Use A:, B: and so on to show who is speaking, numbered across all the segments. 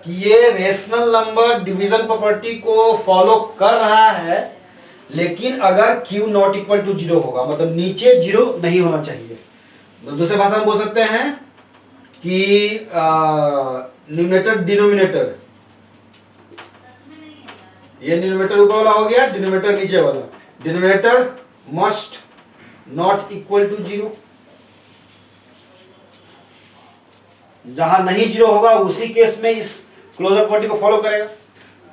A: कि ये rational number division property को फॉलो कर रहा है, लेकिन अगर Q नॉट इक्वल टू 0 होगा, मतलब नीचे 0 नहीं होना चाहिए। दूसरे भाषा में बोल सकते हैं कि न्यूमरेटर डिनोमिनेटर, ये न्यूमरेटर ऊपर वाला हो गया, डिनोमिनेटर नीचे वाला, denominator must not equal to 0। जहां नहीं 0 होगा उसी केस में इस क्लोजर प्रॉपर्टी को फॉलो करेगा।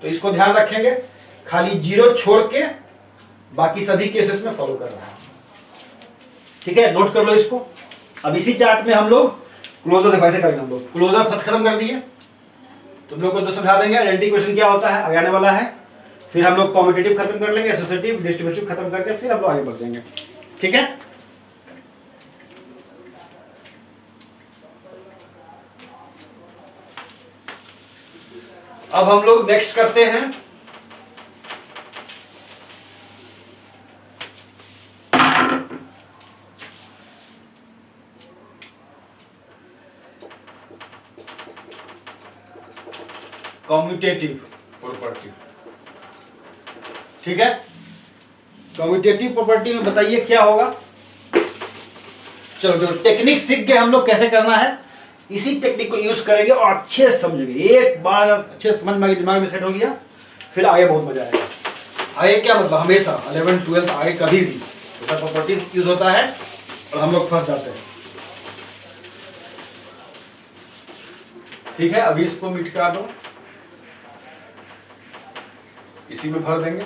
A: तो इसको ध्यान रखेंगे, खाली 0 छोड़ के बाकी सभी केसेस में फॉलो कर रहा है। ठीक है, नोट कर लो इसको। अब इसी चार्ट में हम लोग क्लोजर देखो ऐसे करेंगे, हम लोग क्लोजर खत्म कर दिए, तुम लोग को तो समझा देंगे आइडेंटिटी क्वेश्चन क्या होता है, आगे आने वाला है। फिर हम लोग कॉम्पिटिटिव खत्म कर लेंगे, एसोसिएटिव डिस्ट्रीब्यूटिव खत्म करके फिर हम लोग आगे बढ़ जाएंगे। ठीक है, अब हम लोग नेक्स्ट करते हैं कम्यूटेटिव प्रॉपर्टी। ठीक है, कम्यूटेटिव प्रॉपर्टी में बताइए क्या होगा। चलो जो टेक्निक सीख गए हम लोग कैसे करना है, इसी टेक्निक को यूज करेंगे और अच्छे से समझेंगे। एक बार अच्छे समझ में दिमाग में सेट हो गया, फिर आगे बहुत मजा आएगा। आगे क्या मतलब, हमेशा 11th 12th आगे कभी भी प्रॉपर्टीज यूज होता है और हम लोग फंस जाते हैं। ठीक है, अभी इसको मिट करा दो, इसी में भर देंगे।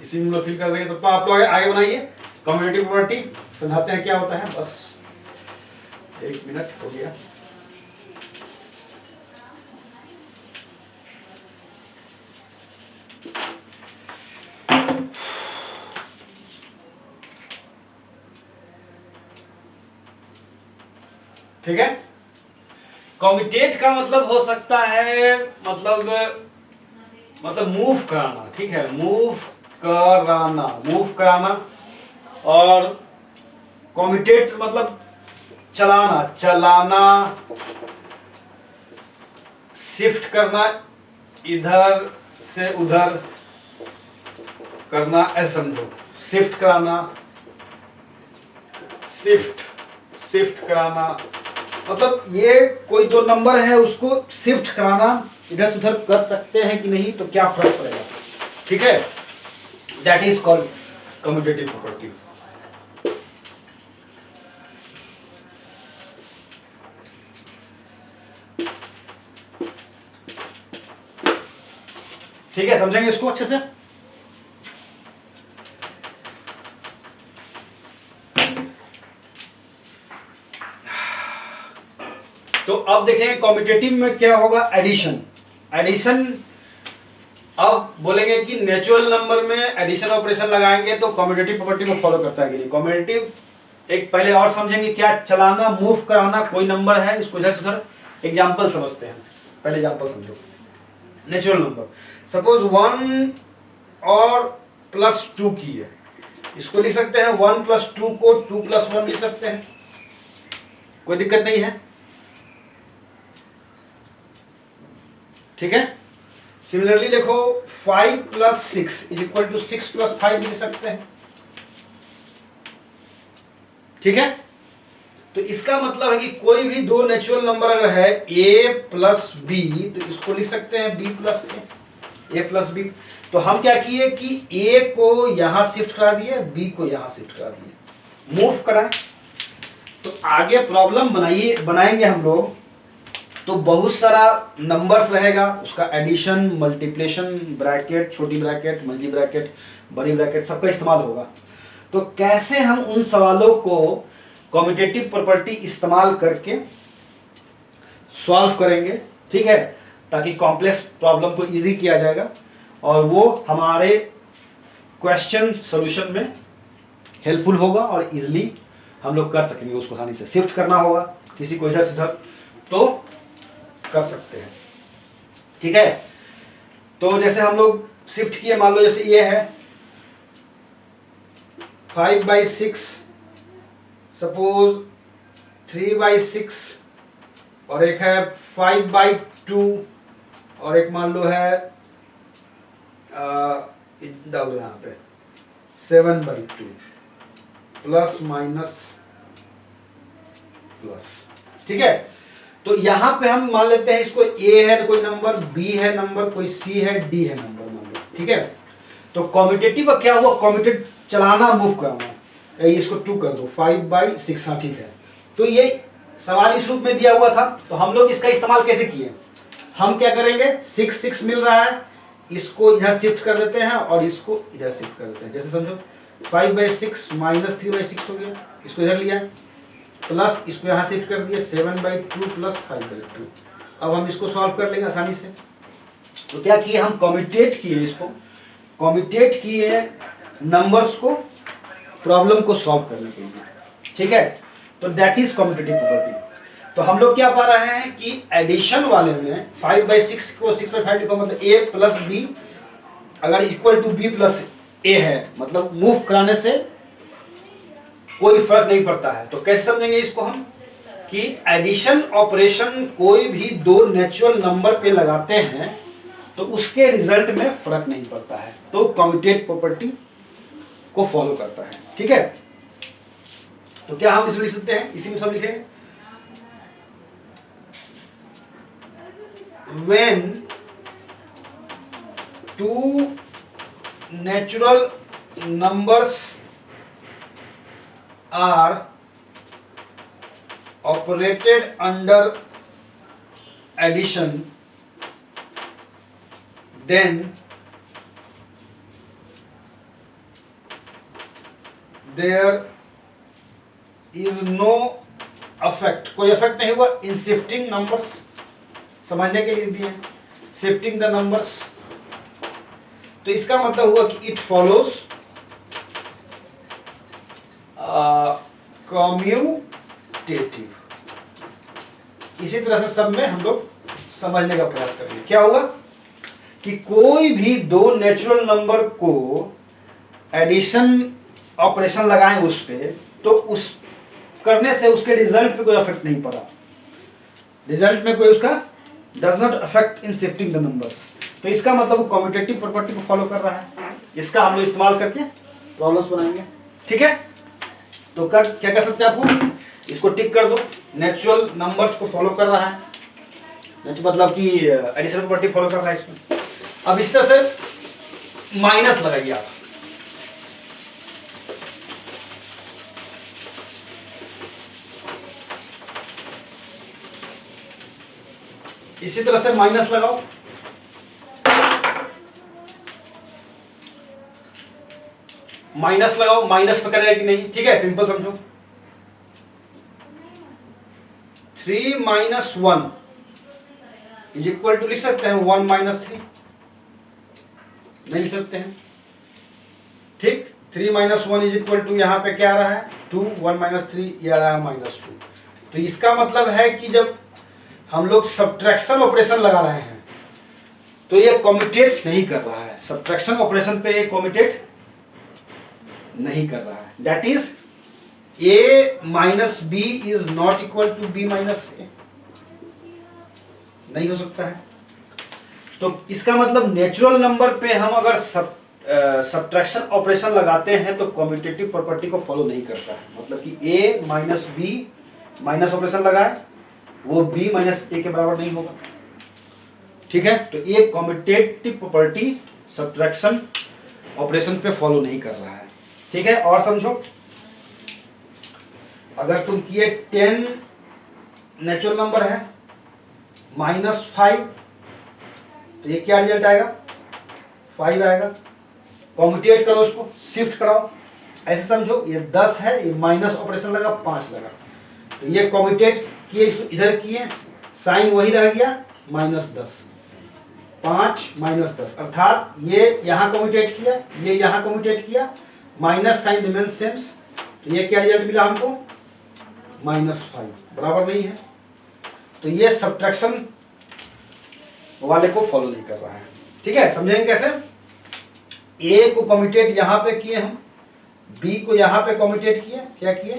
A: इसी में फिल कर देंगे। तो आप लोग आगे बनाइए कम्यूटेटिव प्रॉपर्टी, समझाते हैं क्या होता है। बस 1 मिनट हो गया। ठीक है, कम्यूटेट का मतलब हो सकता है मतलब मूव कराना। ठीक है, मूव कराना और कम्यूटेट मतलब चलाना, शिफ्ट करना, इधर से उधर करना, ऐसे समझो। शिफ्ट कराना, शिफ्ट कराना मतलब ये कोई दो नंबर है उसको शिफ्ट कराना, इधर से उधर कर सकते हैं कि नहीं, तो क्या फर्क पड़ेगा। ठीक है, that is called commutative property. ठीक है, समझेंगे इसको अच्छे से। तो अब देखेंगे कम्यूटेटिव में क्या होगा, एडिशन। अब बोलेंगे कि नेचुरल नंबर में एडिशन ऑपरेशन लगाएंगे तो कम्यूटेटिव प्रॉपर्टी को फॉलो करता है कि नहीं। कम्यूटेटिव एक पहले और समझेंगे क्या, चलाना, मूव कराना, कोई नंबर है इसको इधर से उधर। एग्जांपल समझते हैं, पहले एग्जांपल समझो। नेचुरल नंबर सपोज 1 और +2 की है, इसको लिख सकते हैं 1 + 2 को 2 + 1 लिख सकते हैं, कोई दिक्कत नहीं है। ठीक है, सिमिलरली देखो 5 + 6 = 6 + 5 लिख सकते हैं। ठीक है, तो इसका मतलब है कि कोई भी दो नेचुरल नंबर अगर है a + b तो इसको लिख सकते हैं b + a + b। तो हम क्या किए कि a को यहां शिफ्ट करा दिए, b को यहां शिफ्ट करा दिए, मूव कराएं। तो आगे प्रॉब्लम बनाएंगे हम लोग, तो बहुत सारा नंबर्स रहेगा, उसका एडिशन, मल्टीप्लिकेशन, ब्रैकेट, छोटी ब्रैकेट, मल्टी ब्रैकेट, बड़ी ब्रैकेट, सबका इस्तेमाल होगा। तो कैसे हम उन सवालों को कॉम्यूटेटिव प्रॉपर्टी इस्तेमाल करके सॉल्व करेंगे, ठीक है, ताकि कॉम्प्लेक्स प्रॉब्लम को इजी किया जाएगा और वो हमारे क्वेश्चन सॉल्यूशन में हेल्पफुल होगा और इजीली हम लोग कर सकेंगे। उसको आसानी से शिफ्ट करना होगा किसी को इधर से इधर तो कर सकते हैं, ठीक है। तो जैसे हम लोग शिफ्ट किए, मान लो जैसे ये है 5/6, सपोज 3/6 और एक है 5/2 और एक मान लो है डाल दो यहाँ पे 7/2 प्लस माइनस प्लस, ठीक है। तो यहां पे हम मान लेते हैं इसको ए है कोई नंबर, बी है नंबर, कोई सी है, डी है नंबर, ठीक है। तो कॉम्यूटेटिव क्या हुआ, कॉम्यूटेट चलाना, मूव करना, इसको 2 कर दो 5/6, हाँ ठीक है। तो ये सवाल इस रूप में दिया हुआ था, तो हम लोग इसका इस्तेमाल कैसे किए, हम क्या करेंगे, 6 मिल रहा है, इसको इधर शिफ्ट कर देते हैं और इसको इधर शिफ्ट कर देते हैं। जैसे समझो 5/6 माइनस 3/6 हो गया, इसको इधर लिया प्लस इसको यहाँ शिफ्ट कर दिया 7/2 प्लस 5/2। अब हम इसको सॉल्व कर लेंगे आसानी से। तो क्या किए, हम कम्यूटेट किए, इसको कम्यूटेट किए नंबर्स को प्रॉब्लम को सॉल्व करने के लिए, ठीक है। तो दैट इज कम्यूटेटिव प्रॉपर्टी। तो हम लोग क्या पा रहे हैं कि एडिशन वाले में 5/6 को 6/5 लिखो, मतलब a प्लस बी अगर इक्वल टू बी प्लस ए है, मतलब मूव कराने से कोई फर्क नहीं पड़ता है। तो कैसे समझेंगे इसको हम, कि एडिशन ऑपरेशन कोई भी दो नेचुरल नंबर पे लगाते हैं तो उसके रिजल्ट में फर्क नहीं पड़ता है, तो कम्यूटेट प्रॉपर्टी को फॉलो करता है, ठीक है। तो क्या हम इसमें लिख सकते हैं, इसी में सब लिखेंगे, when two natural numbers are operated under addition, then there is no effect, कोई इफेक्ट नहीं हुआ इन शिफ्टिंग नंबर्स, समझने के लिए दिए शिफ्टिंग द नंबर्स। तो इसका मतलब हुआ कि इट फॉलोज कम्यूटेटिव। इसी तरह से सब में हम लोग समझने का प्रयास करेंगे। क्या होगा कि कोई भी दो नेचुरल नंबर को एडिशन ऑपरेशन लगाएं उस पे, तो उस करने से उसके रिजल्ट पे कोई इफेक्ट नहीं पड़ा, रिजल्ट में कोई उसका does not affect in shifting the numbers. तो इसका मतलब वो कम्यूटेटिव प्रॉपर्टी को फॉलो कर रहा है। इसका हम लोग इस्तेमाल करके प्रॉब्लम्स बनाएंगे, ठीक है। तो क्या कर सकते हैं आपको, इसको टिक कर दो, नेचुरल नंबर्स को फॉलो कर रहा है, मतलब कि एडिशन प्रॉपर्टी फॉलो कर रहा है इसमें। अब इस तरह से माइनस लगाइए आप, इसी तरह से माइनस लगाओ, माइनस लगाओ, माइनस पे करेगा कि नहीं, ठीक है, सिंपल समझो। 3 - 1 इज इक्वल टू लिख सकते हैं 1 - 3, नहीं लिख सकते हैं, ठीक। 3 - 1 इज इक्वल टू यहाँ पे क्या आ रहा है 2, 1 - 3 ये आ रहा है -2। तो इसका मतलब है कि जब हम लोग सब्ट्रैक्शन ऑपरेशन लगा रहे हैं तो ये कम्यूटेट नहीं कर रहा है, सब्ट्रैक्शन ऑपरेशन पे ये कम्यूटेट नहीं कर रहा है। That is a minus B is not equal to b minus A, नहीं हो सकता है। तो इसका मतलब नेचुरल नंबर पे हम अगर सब्ट्रैक्शन ऑपरेशन लगाते हैं तो कम्यूटेटिव प्रॉपर्टी को फॉलो नहीं करता है। मतलब कि a minus b minus operation लगाए वो b माइनस ए के बराबर नहीं होगा, ठीक है। तो ये कम्यूटेटिव प्रॉपर्टी सब्ट्रैक्शन ऑपरेशन पे फॉलो नहीं कर रहा है, ठीक है। और समझो, अगर तुम किए 10 नेचुरल नंबर है -5, तो ये क्या रिजल्ट आएगा 5 आएगा। कम्यूटेट करो, उसको शिफ्ट कराओ ऐसे समझो, ये 10 है, ये माइनस ऑपरेशन लगा, 5 लगा, तो ये कम्यूटेट किए, इसको इधर किए, साइन वही रह गया -10, 5 -10, अर्थात ये यहाँ कम्यूटेट किया, ये यहाँ कम्यूटेट किया, माइनस साइन रिमेन्स सेम्स, तो ये क्या रिजल्ट मिला हमको -5, बराबर नहीं है। तो ये सब्ट्रैक्शन वाले को फॉलो नहीं कर रहा है। ठीक है, समझेंगे कैसे? ए को कम्यूटेट यहाँ पे किए हम, बी को यहाँ पे कम्यूटेट किए, क्या किए,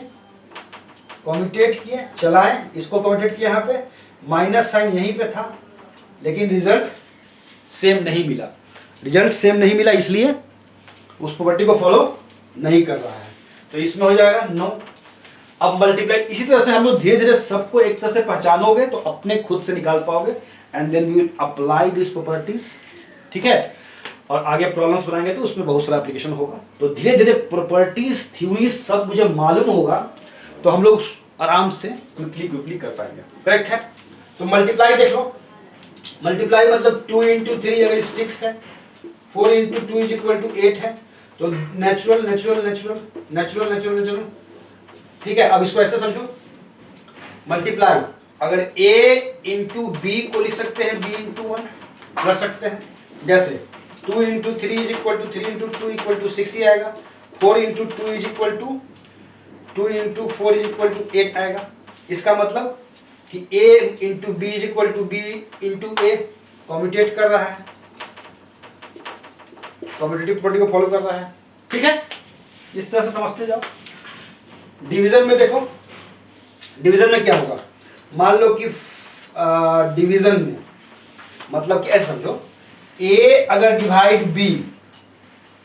A: कम्यूटेट किए, चलाएं, इसको कम्यूटेट किया यहाँ पे, माइनस साइन यहीं पे था, लेकिन रिजल्ट सेम नहीं मिला, रिजल्ट सेम नहीं मिला, इसलिए उस प्रॉपर्टी को फॉलो नहीं कर रहा है। तो इसमें हो जाएगा 9। अब मल्टीप्लाई, इसी तरह से हम लोग धीरे धीरे सबको एक तरह से पहचानोगे तो अपने खुद से निकाल पाओगे, and then we will apply this properties. ठीक है, और आगे प्रॉब्लम्स बनाएंगे तो उसमें बहुत सारा एप्लीकेशन होगा। तो धीरे धीरे प्रॉपर्टीज, थ्योरी सब मुझे मालूम होगा तो हम लोग आराम से क्विकली कर पाएंगे। करेक्ट है? तो मल्टीप्लाई देख लो, मल्टीप्लाई मतलब 2 × 3 अगर 6 है, 4 × 2 = 8 है, तो natural natural natural natural natural natural. ठीक है, अब इसको ऐसे समझो, मल्टीप्लाई अगर a × b को लिख सकते हैं, b × 1 कर सकते हैं, जैसे 2 × 3 = 3 × 2 = 6 ही आएगा, 4 × 2 = 2 × 4 = 8 आएगा। इसका मतलब कि a × b = b × a commutate कर रहा है, कम्यूटेटिव प्रॉपर्टी को फॉलो कर रहा है। ठीक है, इस तरह से समझते जाओ। डिवीजन में देखो, डिवीजन में क्या होगा, मान लो कि डिवीजन में मतलब कि ऐसे समझो, a अगर डिवाइड b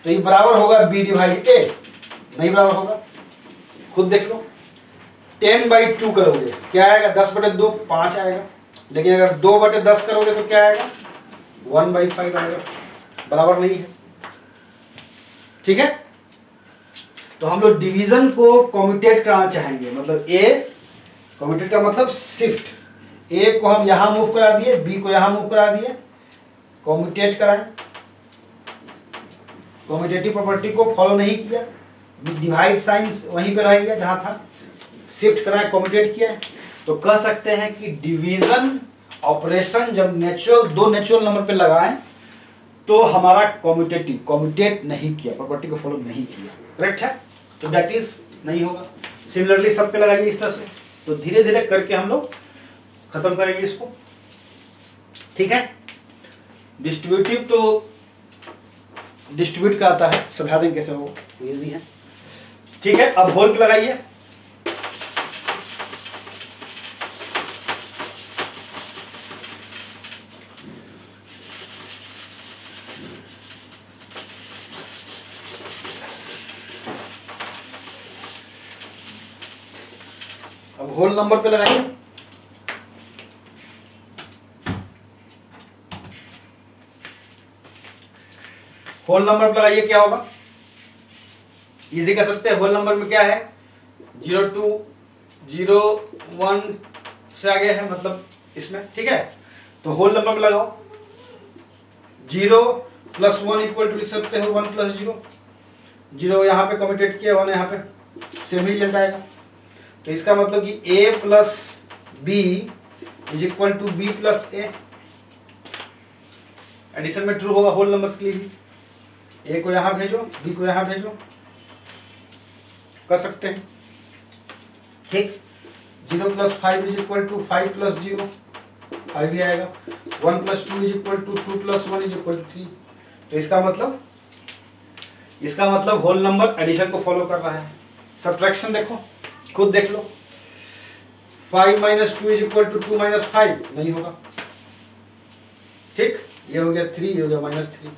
A: तो ये बराबर होगा b डिवाइड a, नहीं बराबर होगा, खुद देख लो। 10/2 करोगे क्या आएगा, 10/2 5 आएगा, लेकिन अगर 2/10 करोगे तो क्या आएगा, 1/5 आएगा, बराबर नहीं है। ठीक है, तो हम लोग डिवीजन को कम्यूटेट कराना चाहेंगे, मतलब a कम्यूटेट का मतलब शिफ्ट, a को हम यहां मूव करा दिए, b को यहां मूव करा दिए, कम्यूटेट कराएं, कम्यूटेटिव प्रॉपर्टी को फॉलो नहीं किया, डिवाइड साइन वहीं पे रह गया जहां था, शिफ्ट कराएं, कम्यूटेट किया, तो कह सकते हैं कि डिवीजन ऑपरेशन जब नेचुरल, दो नेचुरल नंबर पे लगाएं तो हमारा कम्यूटेट नहीं किया, प्रॉपर्टी को फॉलो नहीं किया। करेक्ट है? तो दैट इज नहीं होगा। सिमिलरली सब पे लगाइए इस तरह से, तो धीरे धीरे करके हम लोग खत्म करेंगे इसको। ठीक है, डिस्ट्रीब्यूटिव तो डिस्ट्रीब्यूट का आता है, समझा देंगे कैसे हो, इजी है। ठीक है, अब होल पे लगाइए, अब होल नंबर पे लगाइए, होल नंबर पे लगाइए, क्या होगा, इजी कर सकते हैं। होल नंबर में क्या है, 0 2 0 1 से आगे है, मतलब इसमें। ठीक है, तो होल नंबर में लगाओ, 0 + 1 = लिख सकते हो 1 + 0, 0 यहाँ पे कम्यूटेट किया, 1 यहाँ पे, सेम ही रिजल्ट आएगा। तो इसका मतलब कि a + b = b + a, addition में ट्रू होगा होल नंबर्स के लिए भी। a को यहां भेजो, b को यहां भेजो, कर सकते हैं। ठीक, 0 + 5 = 5 + 0, 5 भी आएगा, 1 + 2 = 2 + 1 = 3। तो इसका मतलब होल नंबर एडिशन को फॉलो कर रहा है। सब्ट्रैक्शन देखो, खुद देख लो, 5 - 2 = 2 - 5 नहीं होगा। ठीक, ये हो गया 3, ये हो गया -3।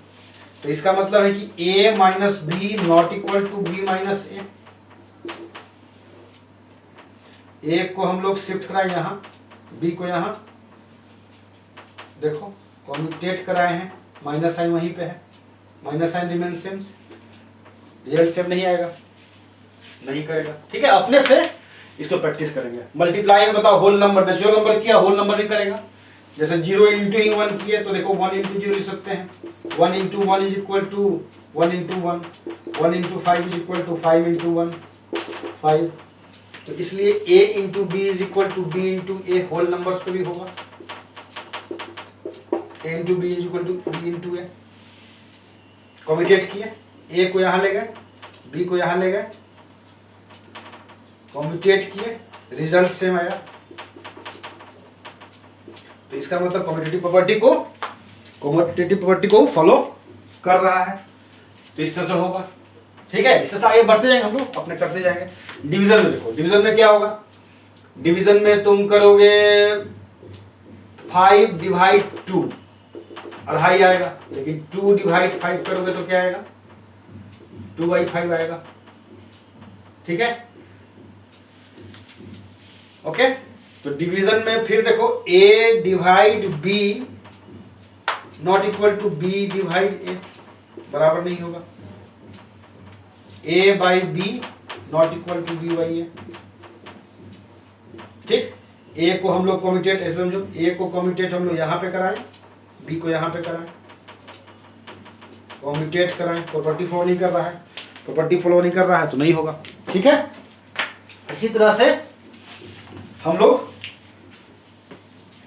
A: तो इसका मतलब है कि a - b ≠ b - a। a को हम लोग शिफ्ट कराए यहाँ, b को यहाँ देखो कम्यूटेट कराए हैं, माइनस साइन वहीं पे है, minus sign remain same, result same नहीं आएगा, नहीं करेगा। ठीक है, अपने से इसको प्रैक्टिस करेंगे। मल्टीप्लाई में बताओ, होल नंबर नेचुरल नंबर किया, होल नंबर भी करेगा। जैसे 0 × 1 किए तो देखो 1 × 0 लिख सकते हैं, 1 × 1 = 1 into 1, 1 into 5 is equal to 5 into 1, 5। तो इसलिए a into B is equal to B into A whole numbers पे भी होगा, a into B is equal to B into A. Commutate किए, a को यहां ले गए, b को यहां ले गए, कॉम्यूटेट किए, रिजल्ट सेम आया। तो इसका मतलब कम्यूटेटिव प्रॉपर्टी को फॉलो कर रहा है। तो इस तरह से होगा, ठीक है। इस तरह से आगे बढ़ते जाएंगे हम लोग, अपने करते जाएंगे। डिवीजन में देखो, डिवीजन में क्या होगा, डिवीजन में तुम करोगे 5 डिवाइड 2, अढ़ाई आएगा, लेकिन 2 डिवाइड 5 करोगे तो क्या आएगा, 2/5 आएगा, ठीक है, ओके। तो डिवीजन में फिर देखो a divide b not equal to b divide a, बराबर नहीं होगा। a by b not equal to b by a, ठीक। a को हम लोग कम्यूटेट, ऐसे समझो, a को कम्यूटेट हम लोग यहां पे कराएं, b को यहां पे कराएं, कम्यूटेट कराएं। प्रॉपर्टी फॉलो नहीं कर रहा है, प्रॉपर्टी फॉलो नहीं कर रहा है तो नहीं होगा, ठीक है। इसी तरह से हम लोग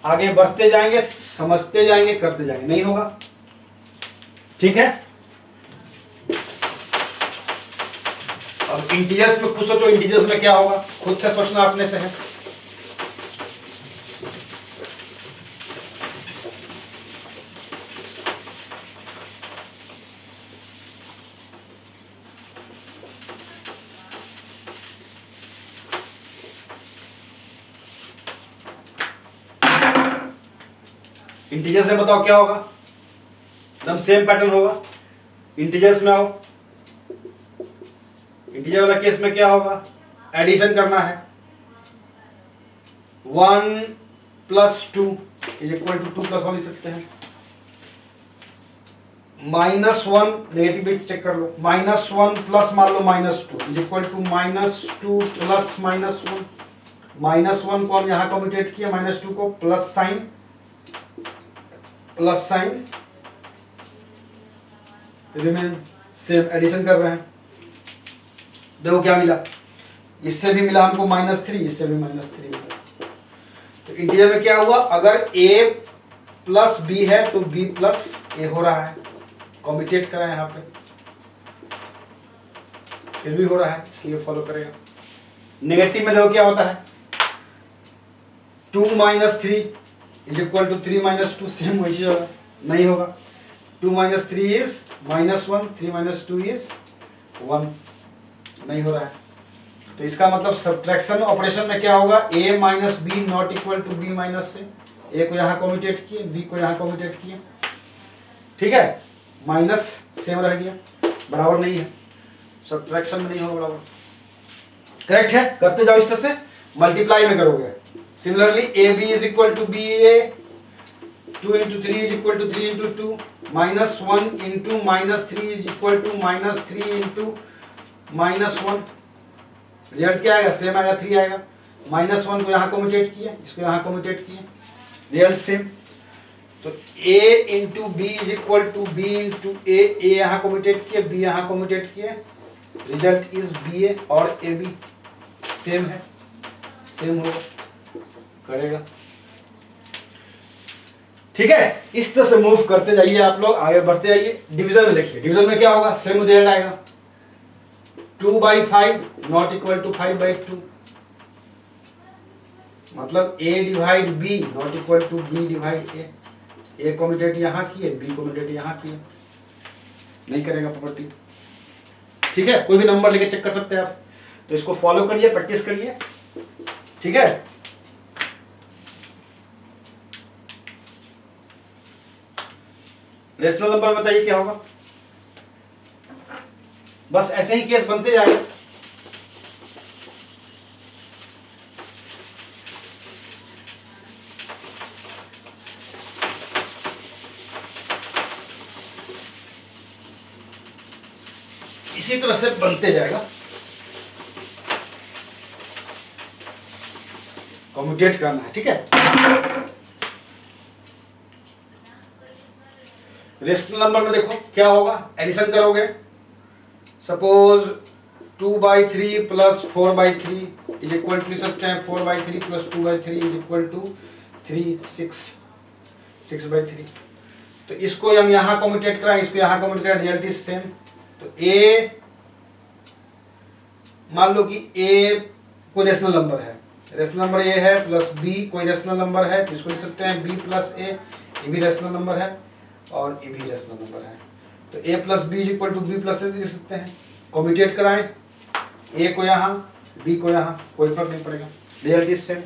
A: आगे बढ़ते जाएंगे, समझते जाएंगे, करते जाएंगे, नहीं होगा, ठीक है। अब इंटीजर्स में खुद सोचो, इंटीजर्स में क्या होगा, खुद से सोचना अपने से है। इंटीजर्स में बताओ क्या होगा, एकदम सेम पैटर्न होगा। इंटीजर्स में आओ, इंटीजर वाला केस में क्या होगा, एडिशन करना है। 1 plus 2 is equal to 2 plus 1 लिख सकते हैं। -1 नेगेटिव बिट चेक कर लो, -1 प्लस मान लो -2 इज इक्वल टू -2 प्लस -1। -1 को हम यहां कम्यूटेट किया, -2 को plus sign remain same, addition कर रहे हैं। देखो क्या मिला, इससे भी मिला हमको -3, इससे भी -3 मिला। तो इंटीजर में क्या हुआ, अगर a प्लस b है तो b प्लस a हो रहा है, कम्यूटेट करा यहाँ पे, फिर भी हो रहा है, इसलिए फॉलो करेगा। नेगेटिव में देखो क्या होता है, 2 - 3 इज इक्वल टू 3 - 2, सेम वही होगा, नहीं होगा। 2 - 3 इज -1, 3 - 2 इज 1, नहीं हो रहा है। तो इसका मतलब सब्ट्रैक्शन ऑपरेशन में क्या होगा, a minus b not equal to b minus से। a को यहाँ कम्यूटेट किए, b को यहाँ कम्यूटेट किए, ठीक है, माइनस सेम रह गया, बराबर नहीं है, सब्ट्रैक्शन में नहीं होगा बराबर, करेक्ट है। करते जाओ इस तरह से, मल्टीप्लाई में करोगे। Similarly ab is equal to ba, 2 into 3 is equal to 3 into 2, -1 into -3 is equal to -3 into -1। Result क्या आएगा, सेम आएगा, 3 आएगा। -1 को यहाँ कम्यूटेट किए, इसको यहाँ कम्यूटेट किए, रिजल्ट सेम। तो a into B is equal to b into a यहाँ कम्यूटेट किए, b यहाँ कम्यूटेट किए, रिजल्ट इज ba और ab सेम है, सेम होगा, करेगा, ठीक है। इस तरह से मूव करते जाइए आप लोग, आगे बढ़ते जाइए। डिवीजन में देखिए, डिवीजन में क्या होगा, सेम रिजल्ट आएगा, 2/5 नॉट इक्वल टू 5/2, मतलब a divide b not equal to b divide a commutate यहाँ किए, b कम्यूटेट यहाँ किए, नहीं करेगा प्रॉपर्टी, ठीक है। कोई भी नंबर लेके चेक कर सकते हैं आप। तो इसको फॉलो करिए, प्रैक्टिस करिए, ठीक है। रेशनल नंबर बताइए क्या होगा, बस ऐसे ही केस बनते जाएंगे। इसी तरह से बनते जाएगा, कम्यूटेट करना है, ठीक है। रेशनल नंबर में देखो क्या होगा, एडिशन करोगे suppose 2/3 plus 4/3 is equal to, लिख सकते हैं 4/3 प्लस 2/3 इज इक्वल टू 3, 6/3। तो इसको हम यहाँ कम्यूटेट कराएं, इसको यहाँ कम्यूटेट कराएं, रिजल्ट इज सेम। तो ए, मान लो कि ए कोई रेशनल नंबर है, रेशनल नंबर ए है, प्लस बी कोई रेशनल नंबर है, तो इसको लिख सकते हैं बी प्लस ए, ये भी रेशनल नंबर है और ये भी रेशनल नंबर है। तो A plus B is equal to B plus A लिख सकते हैं। कम्यूटेट कराएं, ए को यहाँ, बी को यहाँ, कोई फर्क नहीं पड़ेगा, रिजल्ट इज सेम।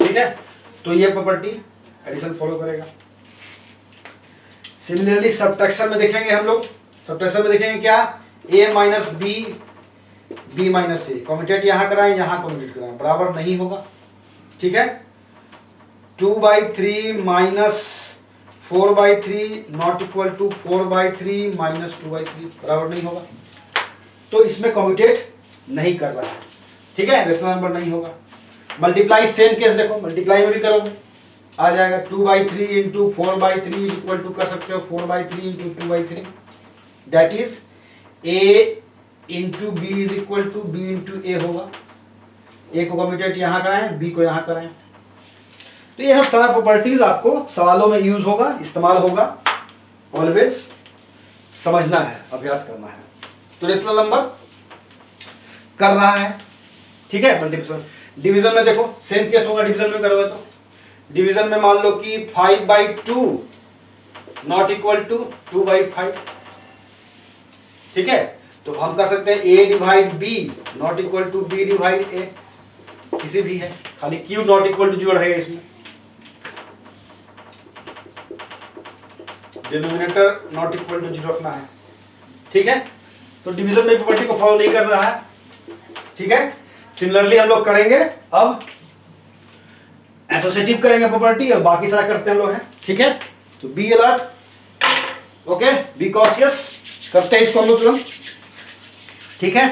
A: ठीक है, तो ये प्रॉपर्टी एडिशन फॉलो करेगा। सिमिलरली सब्ट्रैक्शन में देखेंगे हम लोग, सब्ट्रैक्शन में देखेंगे क्या, a minus b, b minus a, commutate यहाँ कराएं, यहाँ कम्यूटेट कराएं, बराबर नहीं होगा। ठीक है, 2/3 minus 4/3 not equal to 4/3 minus 2/3, बराबर नहीं होगा। तो इसमें कम्यूटेट नहीं कर रहा है। ठीक है, रेशनल नंबर नहीं होगा। मल्टीप्लाई सेम केस देखो, मल्टीप्लाई में भी करोगे आ जाएगा, 2/3 इंटू 4/3 इक्वल टू कर सकते हो 4/3 into 2/3, that is a into B is equal to B into A होगा। ए को कम्यूटेट यहाँ कराएं, बी को यहाँ कराएं। तो ये सब सारा प्रॉपर्टीज आपको सवालों में यूज होगा, इस्तेमाल होगा, ऑलवेज समझना है, अभ्यास करना है। तो रेशनल नंबर कर रहा है। ठीक है, मल्टीप्लिकेशन। डिवीजन में देखो सेम केस होगा, डिवीजन में करोगे तो डिवीजन में मान लो कि 5/2 नॉट इक्वल टू 2/5। ठीक है, तो हम कर सकते हैं a divide b not equal to b divide a, किसी भी है, खाली q नॉट इक्वल टू 0 रहेगा इसमें, डिनोमिनेटर नॉट इक्वल टू 0 रखना है। ठीक है, तो डिवीजन में प्रॉपर्टी को फॉलो नहीं कर रहा है। ठीक है, सिमिलरली हम लोग करेंगे अब एसोसिएटिव करेंगे प्रॉपर्टी, और बाकी सारा करते हैं हम लोग हैं। ठीक है, तो be alert, okay, be cautious, करते हैं इसको हम लोग तुरंत। ठीक है।